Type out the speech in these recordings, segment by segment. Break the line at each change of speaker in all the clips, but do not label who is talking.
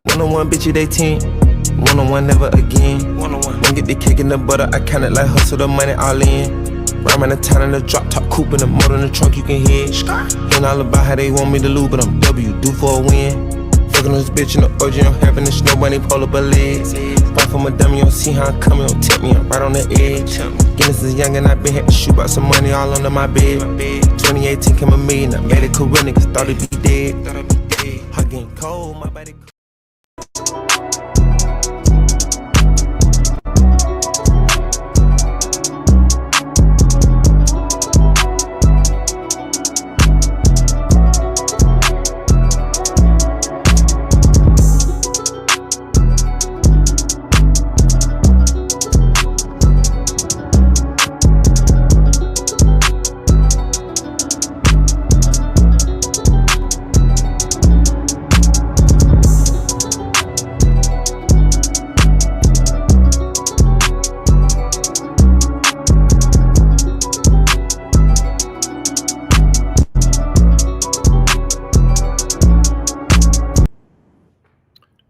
One-on-one, bitch, they 10. One-on-one, never again. One-on-one. Don't get the cake in the butter. I count it like hustle the money all in. Ride around the town in the drop top coupe in the motor in the trunk you can hear. Ain't all about how they want me to lose, but I'm W, due for a win. Fucking this bitch in the orgy, I'm having this snow bunny pull up her legs. Fight from a dummy, you don't see how I'm coming, don't tip me, I'm right on the edge. Guinness is young and I been had to shoot out some money all under my bed. 2018 came a million, I made it career, niggas thought it'd be dead. Heart getting cold, my body cold.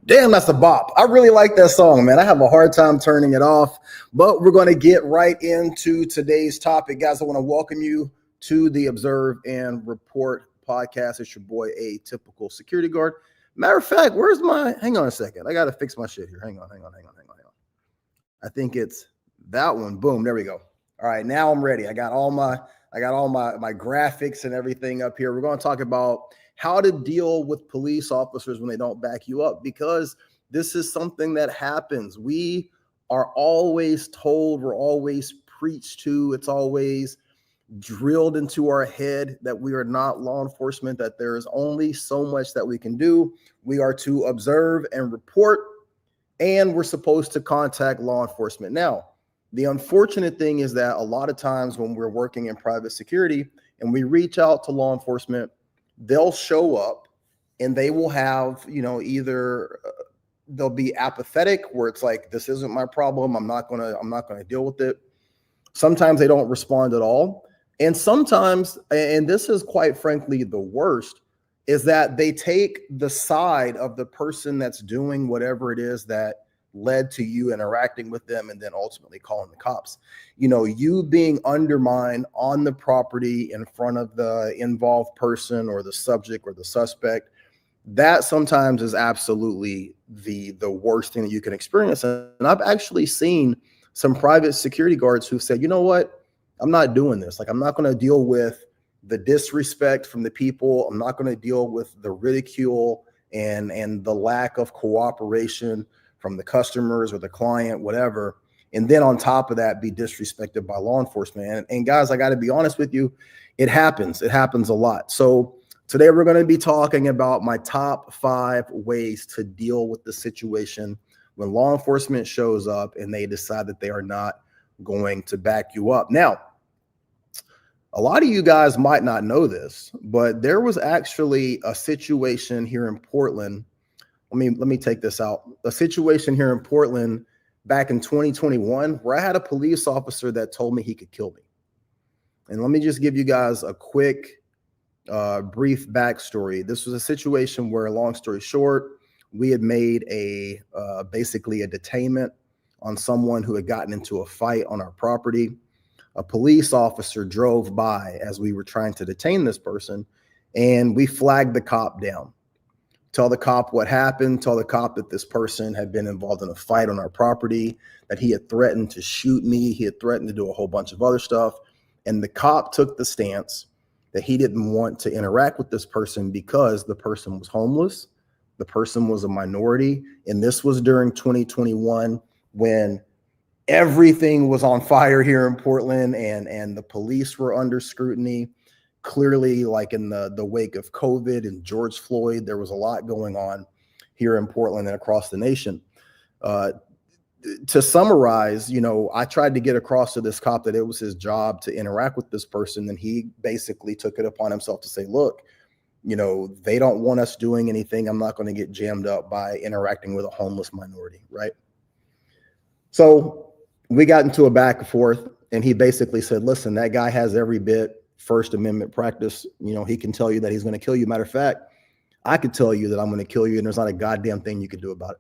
Damn, that's a bop. I really like that song, man. I have a hard time turning it off, but we're going to get right into today's topic. Guys, I want to welcome you to the Observe and Report podcast. It's your boy, Atypical Security Guard. Matter of fact, where's my, hang on a second. I got to fix my shit here. Hang on. I think it's that one. Boom, there we go. All right, now I'm ready. I got all my graphics and everything up here. We're going to talk about how to deal with police officers when they don't back you up, because this is something that happens. We are always told, we're always preached to, it's always drilled into our head that we are not law enforcement, that there is only so much that we can do. We are to observe and report, and we're supposed to contact law enforcement. Now, the unfortunate thing is that a lot of times when we're working in private security and we reach out to law enforcement, they'll show up and they will have, either they'll be apathetic, where it's like, this isn't my problem, I'm not gonna deal with it. Sometimes they don't respond at all. And sometimes, and this is quite frankly the worst, is that they take the side of the person that's doing whatever it is that led to you interacting with them and then ultimately calling the cops. You being undermined on the property in front of the involved person or the subject or the suspect, that sometimes is absolutely the worst thing that you can experience. And I've actually seen some private security guards who said, you know what, I'm not doing this. Like, I'm not going to deal with the disrespect from the people. I'm not going to deal with the ridicule and the lack of cooperation from the customers or the client, whatever. And then on top of that, be disrespected by law enforcement. And guys, I got to be honest with you, it happens. It happens a lot. So today we're going to be talking about my top 5 ways to deal with the situation when law enforcement shows up and they decide that they are not going to back you up. Now, a lot of you guys might not know this, but there was actually a situation here in Portland. Let me take this out. A situation here in Portland back in 2021 where I had a police officer that told me he could kill me. And let me just give you guys a quick, brief backstory. This was a situation where, long story short, we had made basically a detainment on someone who had gotten into a fight on our property. A police officer drove by as we were trying to detain this person, and we flagged the cop down. Tell the cop what happened, tell the cop that this person had been involved in a fight on our property, that he had threatened to shoot me, he had threatened to do a whole bunch of other stuff. And the cop took the stance that he didn't want to interact with this person because the person was homeless, the person was a minority, and this was during 2021 when everything was on fire here in Portland and the police were under scrutiny. Clearly, like in the wake of COVID and George Floyd, there was a lot going on here in Portland and across the nation. To summarize, I tried to get across to this cop that it was his job to interact with this person, and he basically took it upon himself to say, look, they don't want us doing anything. I'm not going to get jammed up by interacting with a homeless minority, right? So we got into a back and forth, and he basically said, listen, that guy has every bit First Amendment practice. He can tell you that he's going to kill you. Matter of fact, I could tell you that I'm going to kill you and there's not a goddamn thing you could do about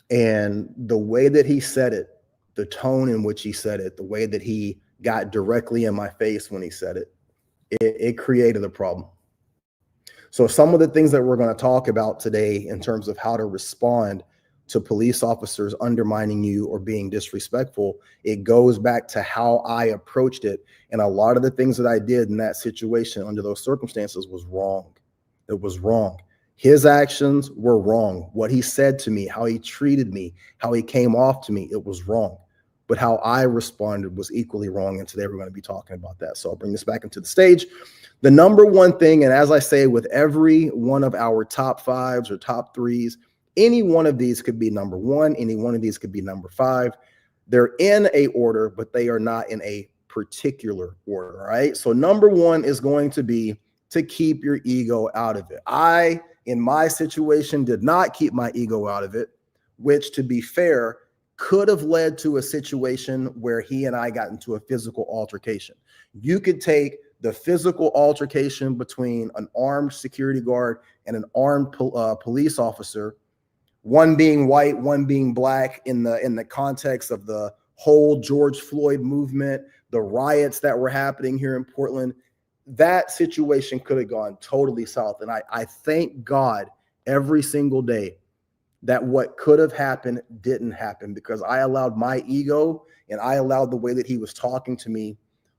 it. And the way that he said it, the tone in which he said it, the way that he got directly in my face when he said it, it created a problem. So some of the things that we're going to talk about today in terms of how to respond to police officers undermining you or being disrespectful, it goes back to how I approached it. And a lot of the things that I did in that situation under those circumstances was wrong. It was wrong. His actions were wrong. What he said to me, how he treated me, how he came off to me, it was wrong. But how I responded was equally wrong. And today we're going to be talking about that. So I'll bring this back into the stage. The number one thing, and as I say with every one of our top fives or top threes, any one of these could be number one, any one of these could be number five. They're in a order, but they are not in a particular order, right? So number one is going to be to keep your ego out of it. I, in my situation, did not keep my ego out of it, which, to be fair, could have led to a situation where he and I got into a physical altercation. You could take the physical altercation between an armed security guard and an armed police officer, one being white, one being black, in the context of the whole George Floyd movement, the riots that were happening here in Portland. That situation could have gone totally south. And I thank God every single day that what could have happened didn't happen, because I allowed my ego and I allowed the way that he was talking to me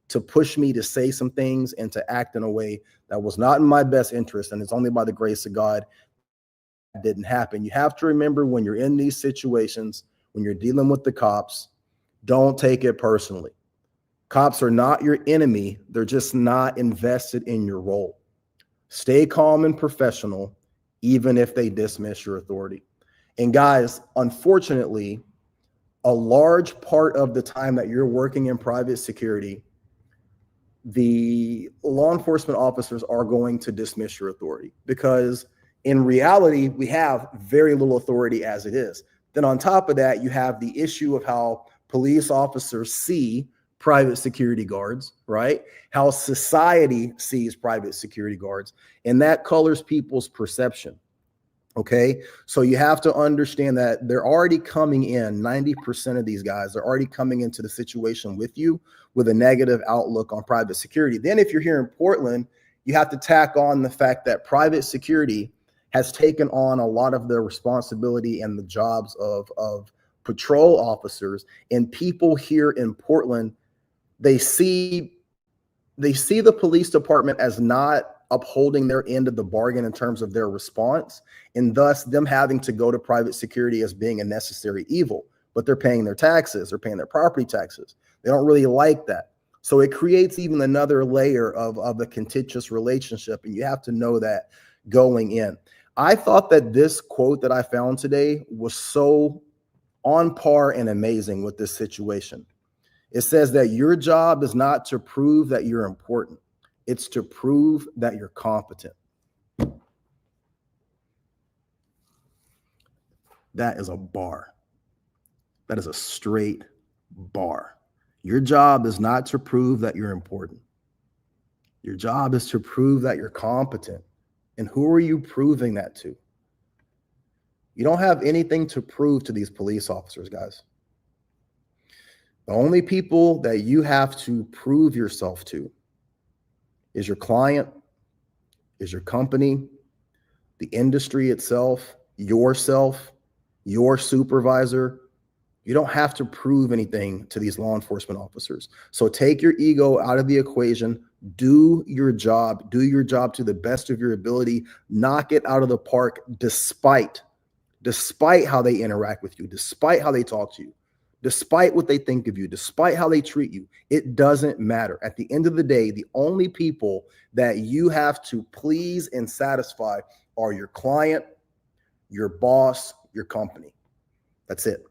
to push me to say some things and to act in a way that was not in my best interest. And it's only by the grace of God that didn't happen. You have to remember, when you're in these situations, when you're dealing with the cops, don't take it personally. Cops are not your enemy. They're just not invested in your role. Stay calm and professional, even if they dismiss your authority. And guys, unfortunately, a large part of the time that you're working in private security, the law enforcement officers are going to dismiss your authority, because in reality, we have very little authority as it is. Then on top of that, you have the issue of how police officers see private security guards, right? How society sees private security guards, and that colors people's perception. Okay, so you have to understand that they're already coming in, 90% of these guys are already coming into the situation with you with a negative outlook on private security. Then if you're here in Portland, you have to tack on the fact that private security has taken on a lot of the responsibility and the jobs of patrol officers. And people here in Portland, they see the police department as not upholding their end of the bargain in terms of their response, and thus them having to go to private security as being a necessary evil. But they're paying their taxes, they're paying their property taxes. They don't really like that. So it creates even another layer of a contentious relationship, and you have to know that going in. I thought that this quote that I found today was so on par and amazing with this situation. It says that your job is not to prove that you're important. It's to prove that you're competent. That is a bar. That is a straight bar. Your job is not to prove that you're important. Your job is to prove that you're competent. And who are you proving that to? You don't have anything to prove to these police officers, guys. The only people that you have to prove yourself to is your client, is your company, the industry itself, yourself, your supervisor. You don't have to prove anything to these law enforcement officers. So take your ego out of the equation. Do your job. Do your job to the best of your ability. Knock it out of the park, despite how they interact with you, despite how they talk to you, despite what they think of you, despite how they treat you. It doesn't matter. At the end of the day, the only people that you have to please and satisfy are your client, your boss, your company. That's it.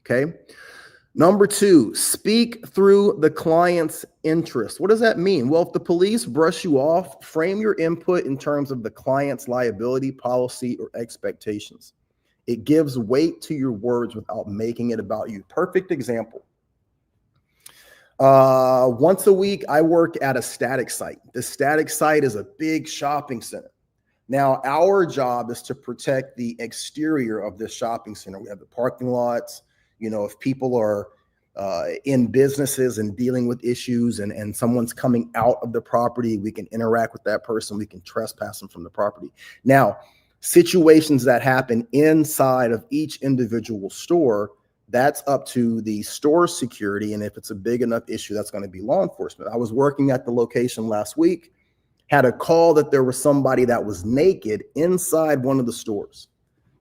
Okay. Number two, speak through the client's interest. What does that mean? Well, if the police brush you off, frame your input in terms of the client's liability, policy, or expectations. It gives weight to your words without making it about you. Perfect example. Once a week, I work at a static site. The static site is a big shopping center. Now, our job is to protect the exterior of this shopping center. We have the parking lots. If people are in businesses and dealing with issues and someone's coming out of the property, we can interact with that person. We can trespass them from the property. Now, situations that happen inside of each individual store, that's up to the store security. And if it's a big enough issue, that's going to be law enforcement. I was working at the location last week, had a call that there was somebody that was naked inside one of the stores.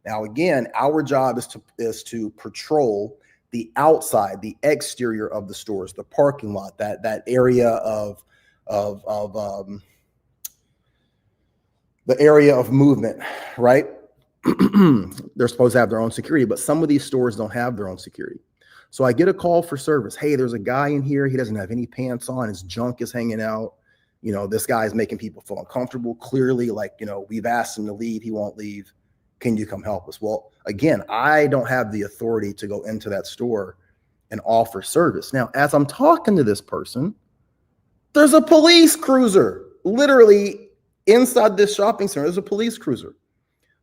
Now, again, our job is to patrol the outside, the exterior of the stores, the parking lot, that area of the area of movement, right? They're supposed to have their own security, but some of these stores don't have their own security. So I get a call for service. Hey, there's a guy in here. He doesn't have any pants on. His junk is hanging out. This guy is making people feel uncomfortable. Clearly, we've asked him to leave. He won't leave. Can you come help us? Well, again, I don't have the authority to go into that store and offer service. Now, as I'm talking to this person, there's a police cruiser literally inside this shopping center. There's a police cruiser.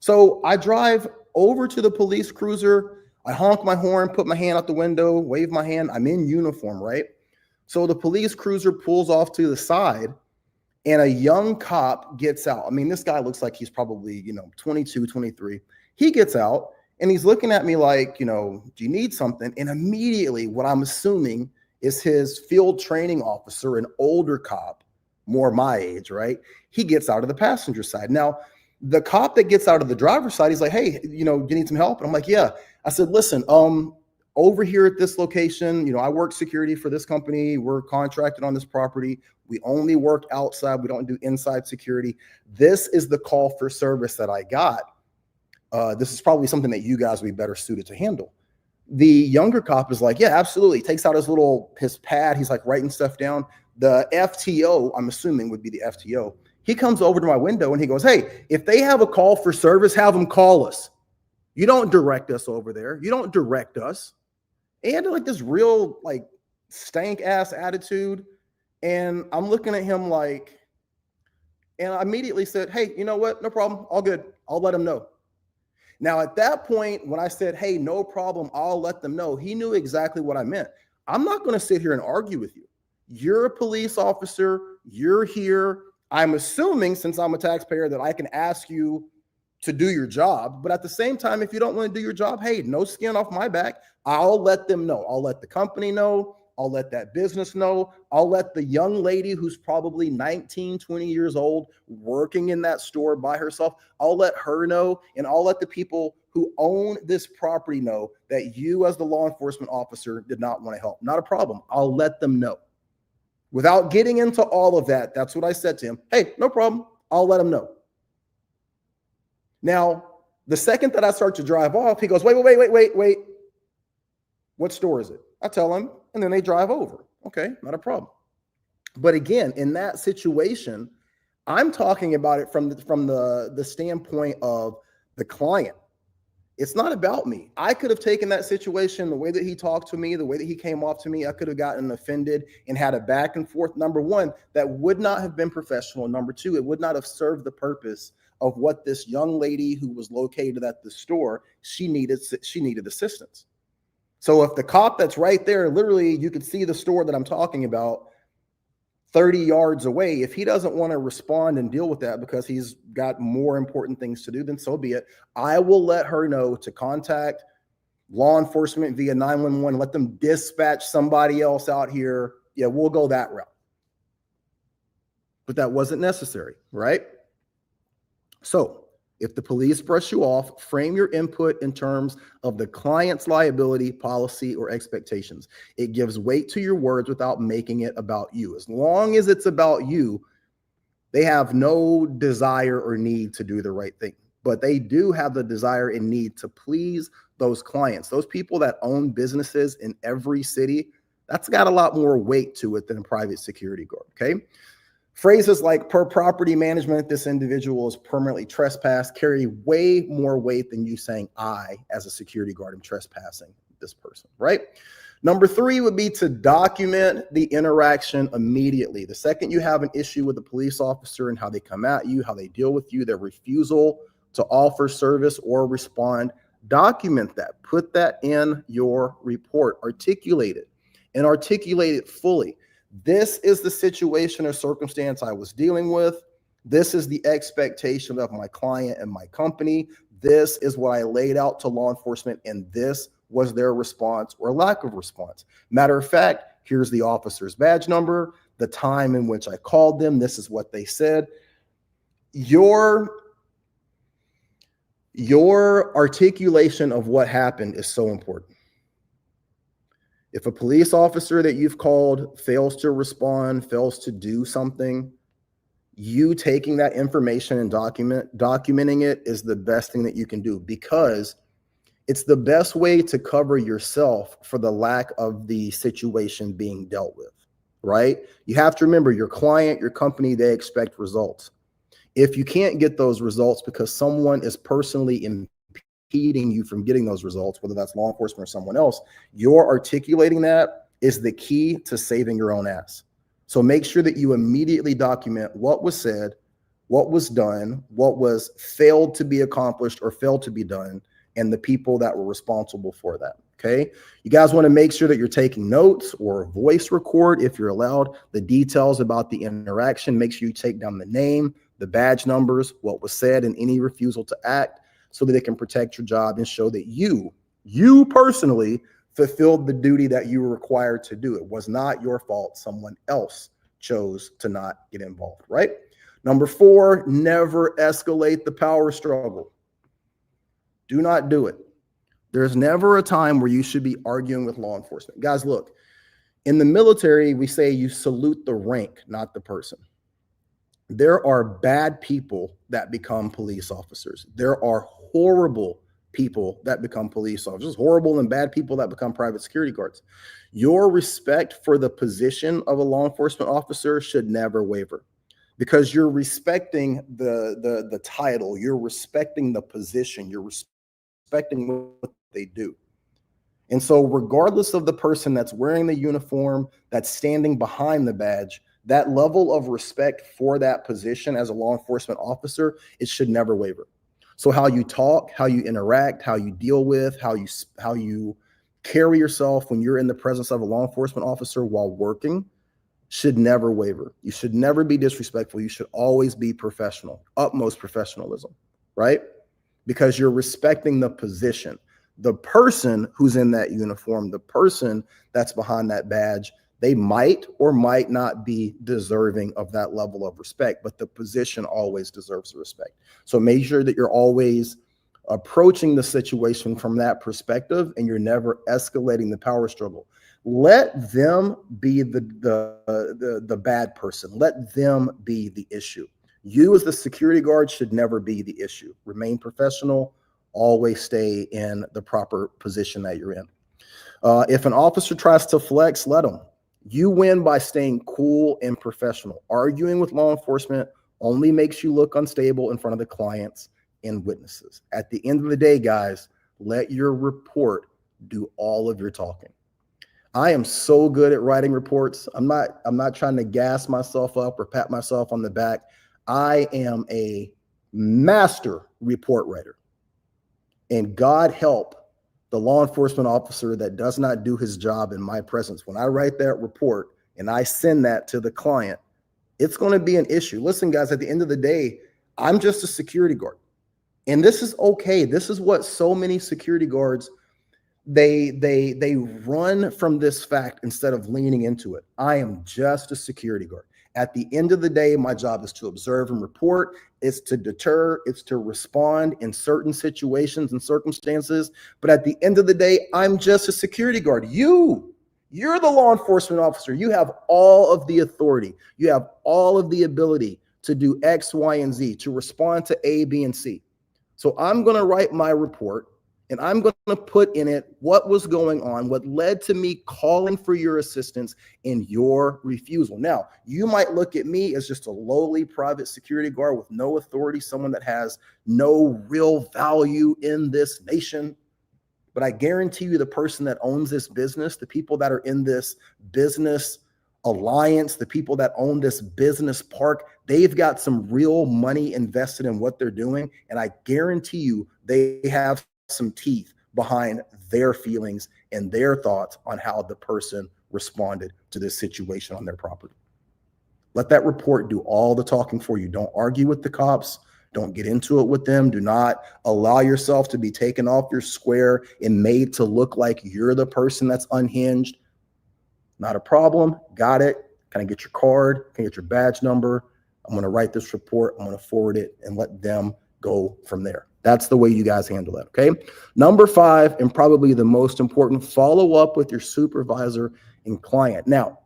So I drive over to the police cruiser. I honk my horn, put my hand out the window, wave my hand. I'm in uniform, right? So the police cruiser pulls off to the side and a young cop gets out. I mean, this guy looks like he's probably, 22, 23. He gets out and he's looking at me like, do you need something? And immediately what I'm assuming is his field training officer, an older cop, more my age, right? He gets out of the passenger side. Now, the cop that gets out of the driver's side, he's like, hey, you need some help? And I'm like, yeah. I said, listen, over here at this location, I work security for this company. We're contracted on this property. We only work outside. We don't do inside security. This is the call for service that I got. This is probably something that you guys would be better suited to handle. The younger cop is like, yeah, absolutely. He takes out his pad. He's like writing stuff down. The FTO, I'm assuming would be the FTO. He comes over to my window and he goes, hey, if they have a call for service, have them call us. You don't direct us over there. You don't direct us. And like this real stank ass attitude. And I'm looking at him and I immediately said, hey, you know what? No problem. All good. I'll let him know. Now, at that point, when I said, hey, no problem, I'll let them know, he knew exactly what I meant. I'm not going to sit here and argue with you. You're a police officer. You're here. I'm assuming, since I'm a taxpayer, that I can ask you to do your job. But at the same time, if you don't want to do your job, hey, no skin off my back. I'll let them know. I'll let the company know. I'll let that business know. I'll let the young lady who's probably 19, 20 years old working in that store by herself, I'll let her know. And I'll let the people who own this property know that you as the law enforcement officer did not want to help. Not a problem. I'll let them know. Without getting into all of that, that's what I said to him. Hey, no problem. I'll let him know. Now, the second that I start to drive off, he goes, wait. What store is it? I tell him, and then they drive over. Okay, not a problem. But again, in that situation, I'm talking about it from the standpoint of the client. It's not about me. I could have taken that situation, the way that he talked to me, the way that he came off to me, I could have gotten offended and had a back and forth. Number one, that would not have been professional. Number two, it would not have served the purpose of what this young lady who was located at the store, she needed assistance. So if the cop that's right there, literally you could see the store that I'm talking about 30 yards away, if he doesn't want to respond and deal with that because he's got more important things to do, then so be it. I will let her know to contact law enforcement via 911, let them dispatch somebody else out here. Yeah, we'll go that route. But that wasn't necessary, right? So if the police brush you off, frame your input in terms of the client's liability, policy, or expectations. It gives weight to your words without making it about you. As long as it's about you, they have no desire or need to do the right thing. But they do have the desire and need to please those clients. Those people that own businesses in every city, that's got a lot more weight to it than a private security guard, okay? Phrases like per property management, this individual is permanently trespassed carry way more weight than you saying I, as a security guard, am trespassing this person, right? Number 3 would be to document the interaction immediately. The second you have an issue with a police officer and how they come at you, how they deal with you, their refusal to offer service or respond, document that. Put that in your report. Articulate it and articulate it fully. This is the situation or circumstance I was dealing with. This is the expectation of my client and my company. This is what I laid out to law enforcement, and this was their response or lack of response. Matter of fact, here's the officer's badge number, the time in which I called them. This is what they said. Your articulation of what happened is so important. If a police officer that you've called fails to respond, fails to do something, you taking that information and documenting it is the best thing that you can do, because it's the best way to cover yourself for the lack of the situation being dealt with, right? You have to remember, your client, your company, they expect results. If you can't get those results because someone is personally impeding you from getting those results, whether that's law enforcement or someone else, your articulating that is the key to saving your own ass. So make sure that you immediately document what was said, what was done, what was failed to be accomplished or failed to be done, and the people that were responsible for that. Okay. You guys want to make sure that you're taking notes or voice record, if you're allowed, the details about the interaction. Make sure you take down the name, the badge numbers, what was said, and any refusal to act, so that it can protect your job and show that you personally fulfilled the duty that you were required to do. It was not your fault. Someone else chose to not get involved, right? Number 4, never escalate the power struggle. Do not do it. There's never a time where you should be arguing with law enforcement. Guys, look, in the military, we say you salute the rank, not the person. There are bad people that become police officers. There are horrible people that become police officers, horrible and bad people that become private security guards. Your respect for the position of a law enforcement officer should never waver, because you're respecting the title, you're respecting the position, you're respecting what they do. And so regardless of the person that's wearing the uniform, that's standing behind the badge, that level of respect for that position as a law enforcement officer, it should never waver. So how you talk, how you interact, how you deal with, how you carry yourself when you're in the presence of a law enforcement officer while working should never waver. You should never be disrespectful. You should always be professional, utmost professionalism, right? Because you're respecting the position. The person who's in that uniform, the person that's behind that badge, they might or might not be deserving of that level of respect, but the position always deserves the respect. So make sure that you're always approaching the situation from that perspective, and you're never escalating the power struggle. Let them be the bad person. Let them be the issue. You as the security guard should never be the issue. Remain professional. Always stay in the proper position that you're in. If an officer tries to flex, let them. You win by staying cool and professional. Arguing with law enforcement only makes you look unstable in front of the clients and witnesses. At the end of the day, guys, let your report do all of your talking. I am so good at writing reports. I'm not trying to gas myself up or pat myself on the back. I am a master report writer. And God help the law enforcement officer that does not do his job in my presence. When I write that report and I send that to the client, it's going to be an issue. Listen, guys, at the end of the day, I'm just a security guard. And this is okay. This is what so many security guards, they run from this fact instead of leaning into it. I am just a security guard. At the end of the day, my job is to observe and report. It's to deter. It's to respond in certain situations and circumstances. But at the end of the day, I'm just a security guard. You're the law enforcement officer. You have all of the authority. You have all of the ability to do X, Y, and Z, to respond to A, B, and C. So I'm going to write my report, and I'm going to put in it what was going on, what led to me calling for your assistance and your refusal. Now, you might look at me as just a lowly private security guard with no authority, someone that has no real value in this nation. But I guarantee you the person that owns this business, the people that are in this business alliance, the people that own this business park, they've got some real money invested in what they're doing. And I guarantee you they have some teeth behind their feelings and their thoughts on how the person responded to this situation on their property. Let that report do all the talking for you. Don't argue with the cops. Don't get into it with them. Do not allow yourself to be taken off your square and made to look like you're the person that's unhinged. Not a problem. Got it. Can I get your card? Can I get your badge number? I'm going to write this report. I'm going to forward it and let them go from there. That's the way you guys handle that. Okay. Number 5, and probably the most important, follow up with your supervisor and client. Now,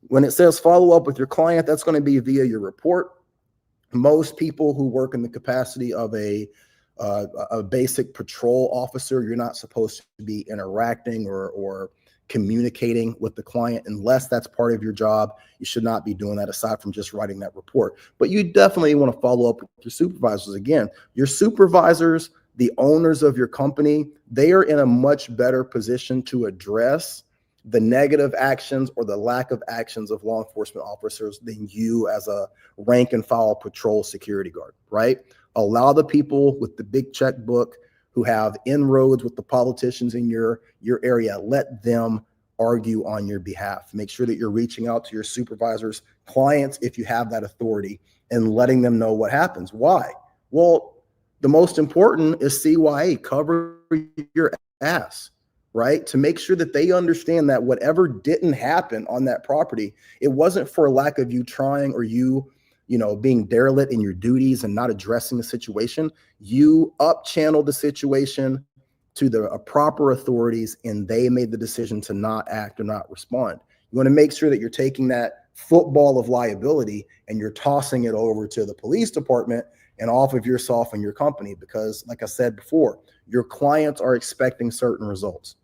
when it says follow up with your client, that's going to be via your report. Most people who work in the capacity of a basic patrol officer, you're not supposed to be interacting or communicating with the client unless that's part of your job. You should not be doing that aside from just writing that report. But you definitely want to follow up with your supervisors. Again, your supervisors, the owners of your company, they are in a much better position to address the negative actions or the lack of actions of law enforcement officers than you as a rank and file patrol security guard, right? Allow the people with the big checkbook who have inroads with the politicians in your area, let them argue on your behalf. Make sure that you're reaching out to your supervisors, clients, if you have that authority, and letting them know what happens. Why? Well, the most important is CYA, cover your ass, right? To make sure that they understand that whatever didn't happen on that property, it wasn't for lack of you trying or you being derelict in your duties and not addressing the situation. You up-channeled the situation to the proper authorities and they made the decision to not act or not respond. You want to make sure that you're taking that football of liability and you're tossing it over to the police department and off of yourself and your company, because like I said before, your clients are expecting certain results.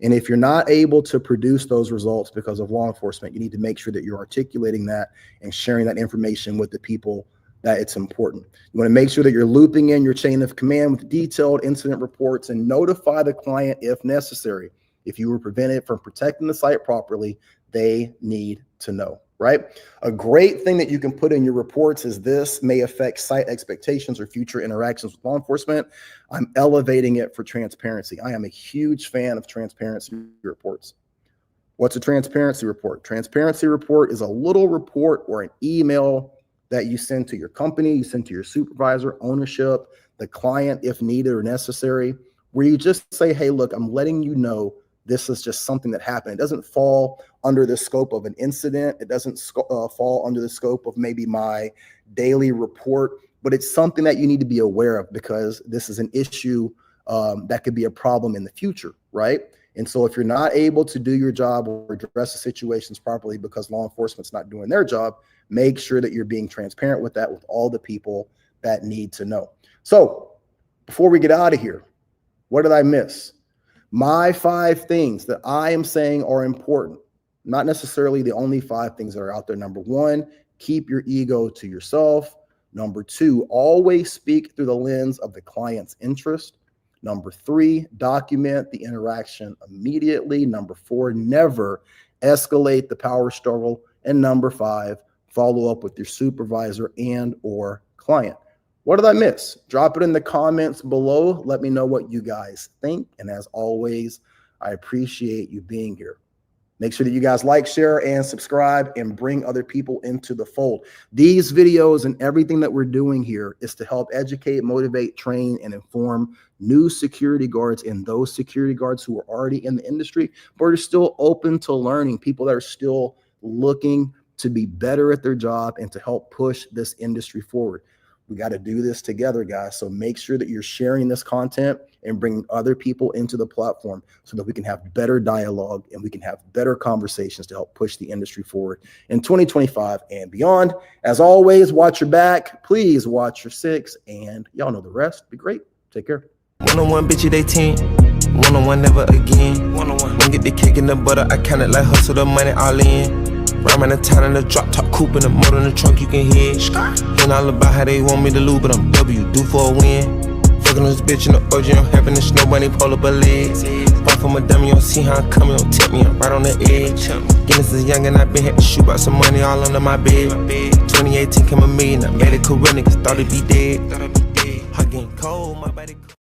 And if you're not able to produce those results because of law enforcement, you need to make sure that you're articulating that and sharing that information with the people that it's important. You want to make sure that you're looping in your chain of command with detailed incident reports and notify the client if necessary. If you were prevented from protecting the site properly, they need to know, right? A great thing that you can put in your reports is this may affect site expectations or future interactions with law enforcement. I'm elevating it for transparency. I am a huge fan of transparency reports. What's a transparency report? Transparency report is a little report or an email that you send to your company, you send to your supervisor, ownership, the client if needed or necessary, where you just say, hey, look, I'm letting you know this is just something that happened. It doesn't fall under the scope of an incident. It doesn't fall under the scope of maybe my daily report, but it's something that you need to be aware of because this is an issue that could be a problem in the future, right? And so if you're not able to do your job or address the situations properly because law enforcement's not doing their job, make sure that you're being transparent with that with all the people that need to know. So before we get out of here, what did I miss? My 5 things that I am saying are important, not necessarily the only 5 things that are out there. Number 1, keep your ego to yourself. Number 2, always speak through the lens of the client's interest. Number 3, document the interaction immediately. Number 4, never escalate the power struggle. And number 5, follow up with your supervisor and or client. What did I miss? Drop it in the comments below. Let me know what you guys think. And as always, I appreciate you being here. Make sure that you guys like, share, and subscribe and bring other people into the fold. These videos and everything that we're doing here is to help educate, motivate, train, and inform new security guards and those security guards who are already in the industry, but are still open to learning, people that are still looking to be better at their job and to help push this industry forward. We got to do this together, guys. So make sure that you're sharing this content and bringing other people into the platform so that we can have better dialogue and we can have better conversations to help push the industry forward in 2025 and beyond. As always, watch your back. Please watch your 6. And y'all know the rest. Be great. Take care.
One-on-one, bitch, they 10. One-on-one, never again. One-on-one. When get the cake in the butter, I count it like hustle the money all in. Rhyme in the town in the drop top coupe in the motor in the trunk you can hear. Ain't all about how they want me to lose, but I'm W, due for a win. Fucking this bitch in the orgy, I'm having a snow bunny pull up her legs. Bought from a dummy, you don't see how I'm coming, don't tip me, I'm right on the edge. Guinness is young and I been had to shoot out some money all under my bed. 2018 came a million, I made it career, niggas thought it'd be dead. Hot getting cold, my body cold.